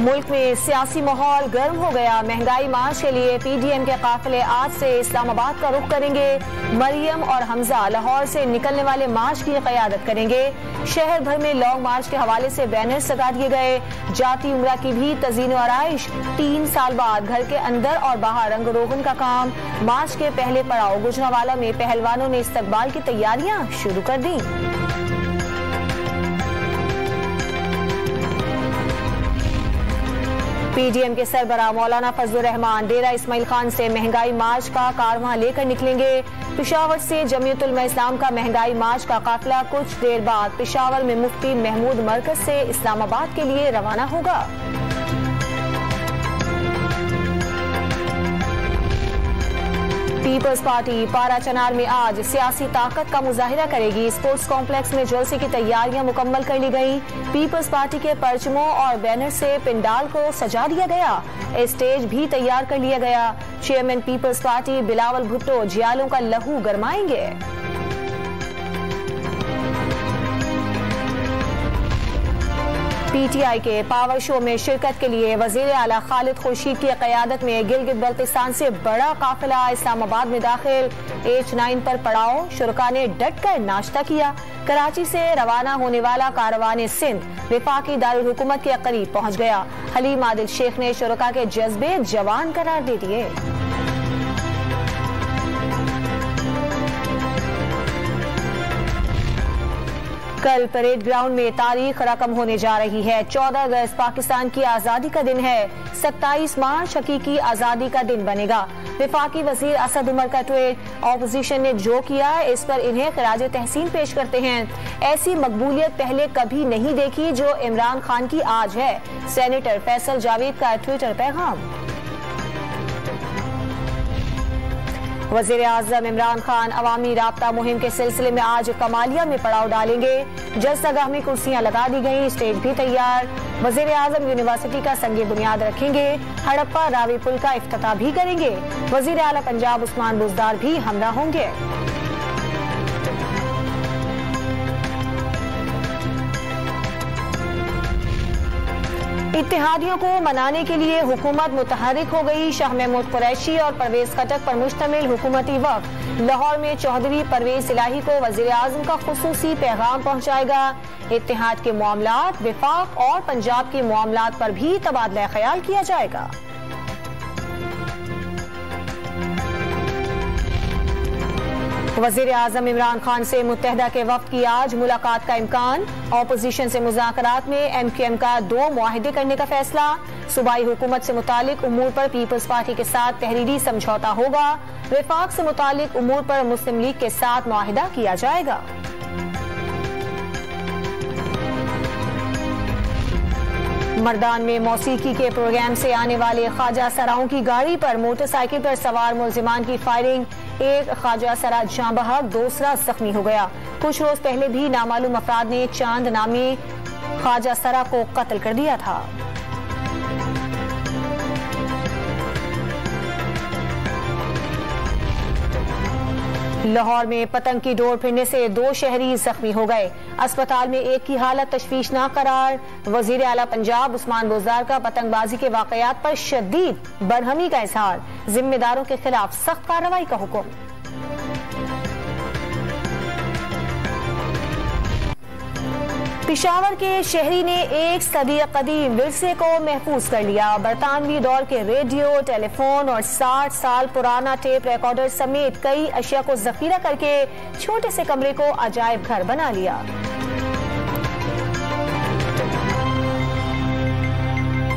मुल्क में सियासी माहौल गर्म हो गया। महंगाई मार्च के लिए पीडीएम के काफिले आज से इस्लामाबाद का रुख करेंगे। मरियम और हमजा लाहौर से निकलने वाले मार्च की क़यादत करेंगे। शहर भर में लॉन्ग मार्च के हवाले से बैनर्स लगा दिए गए। जाती उम्रा की भी तज़ीन और आराइश। 3 साल बाद घर के अंदर और बाहर रंग रोगन का काम। मार्च के पहले पड़ाव गुजरांवाला में पहलवानों ने इस्तकबाल की तैयारियां शुरू कर दी। पीडीएम के सरबराह मौलाना फजलुर रहमान डेरा इस्माइल खान से महंगाई मार्च का कारवां लेकर निकलेंगे। पेशावर से जमीयत उलमा इस्लाम का महंगाई मार्च का काफिला कुछ देर बाद पेशावर में मुफ्ती महमूद मरकज से इस्लामाबाद के लिए रवाना होगा। पीपल्स पार्टी पारा चनार में आज सियासी ताकत का मुजाहिरा करेगी। स्पोर्ट्स कॉम्प्लेक्स में जलसे की तैयारियां मुकम्मल कर ली गई। पीपल्स पार्टी के परचमों और बैनर से पंडाल को सजा दिया गया। स्टेज भी तैयार कर लिया गया। Chairman people's party Bilawal Bhutto जियालों का लहू गरमाएंगे। पीटीआई के पावर शो में शिरकत के लिए वजीर आला खालिद खुर्शीद की क़यादत में गिलगित बल्तिस्तान से बड़ा काफिला इस्लामाबाद में दाखिल। H9 पर पड़ाव शुरका ने डट कर नाश्ता किया। कराची से रवाना होने वाला कारवान सिंध विफाकी दारुल हुकूमत के करीब पहुंच गया। हलीम आदिल शेख ने शुरका के जज्बे जवान करार दे दिए। कल परेड ग्राउंड में तारीख रकम होने जा रही है। 14 अगस्त पाकिस्तान की आजादी का दिन है। 27 मार्च हकीकी आजादी का दिन बनेगा। विफाकी वजीर असद उमर का ट्वीट, ऑपोजिशन ने जो किया इस पर इन्हें खराज तहसीन पेश करते हैं। ऐसी मकबूलियत पहले कभी नहीं देखी जो इमरान खान की आज है। सेनेटर फैसल जावेद का ट्विटर पैगाम। वजीर आज़म इमरान खान अवामी राब्ता मुहिम के सिलसिले में आज कमालिया में पड़ाव डालेंगे। जलसागाह में कुर्सियां लगा दी गई, स्टेज भी तैयार। वजीर आज़म यूनिवर्सिटी का संगे बुनियाद रखेंगे। हड़प्पा रावी पुल का इफ्तिताह भी करेंगे। वजीर आला पंजाब उस्मान बुज़दार भी हमरा होंगे। इत्तेहादियों को मनाने के लिए हुकूमत मुतहरिक हो गई। शाह महमूद कुरैशी और परवेज खटक पर मुश्तमिल हुकूमती वफ़द लाहौर में चौधरी परवेज इलाही को वज़ीर आज़म का खुसूसी पैगाम पहुंचाएगा। इत्तेहाद के मामलात, विफाक और पंजाब के मामलात पर भी तबादला ख्याल किया जाएगा। वज़ीर आज़म इमरान खान से मुत्तहदा के वफ़द की आज मुलाकात का इम्कान। ऑपोजिशन से मुज़ाकरात में MQM का 2 मुआहिदे करने का फैसला। सूबाई हुकूमत से मुतालिक उमूर पर पीपल्स पार्टी के साथ तहरीरी समझौता होगा। विफाक से मुतालिक उमूर पर मुस्लिम लीग के साथ मुआहिदा किया जाएगा। मर्दान में मौसीकी के प्रोग्राम से आने वाले ख्वाजा सराओं की गाड़ी पर मोटरसाइकिल पर सवार मुलजिमान की फायरिंग। एक ख्वाजा सरा जाँ बहक, दूसरा जख्मी हो गया। कुछ रोज पहले भी नामालूम अफराद ने चांद नामी ख्वाजा सरा को कत्ल कर दिया था। लाहौर में पतंग की डोर फिरने से 2 शहरी जख्मी हो गए। अस्पताल में एक की हालत तशवीशनाक करार। वजीर आला पंजाब उस्मान बुज़दार का पतंगबाजी के वाकयात पर शदीद बरहमी का इजहार। जिम्मेदारों के खिलाफ सख्त कार्रवाई का हुक्म। पेशावर के शहरी ने 1 सदी कदीम विरसे को महफूज कर लिया। बरतानवी दौर के रेडियो, टेलीफोन और 60 साल पुराना टेप रिकॉर्डर समेत कई अशिया को जखीरा करके छोटे से कमरे को अजायब घर बना लिया।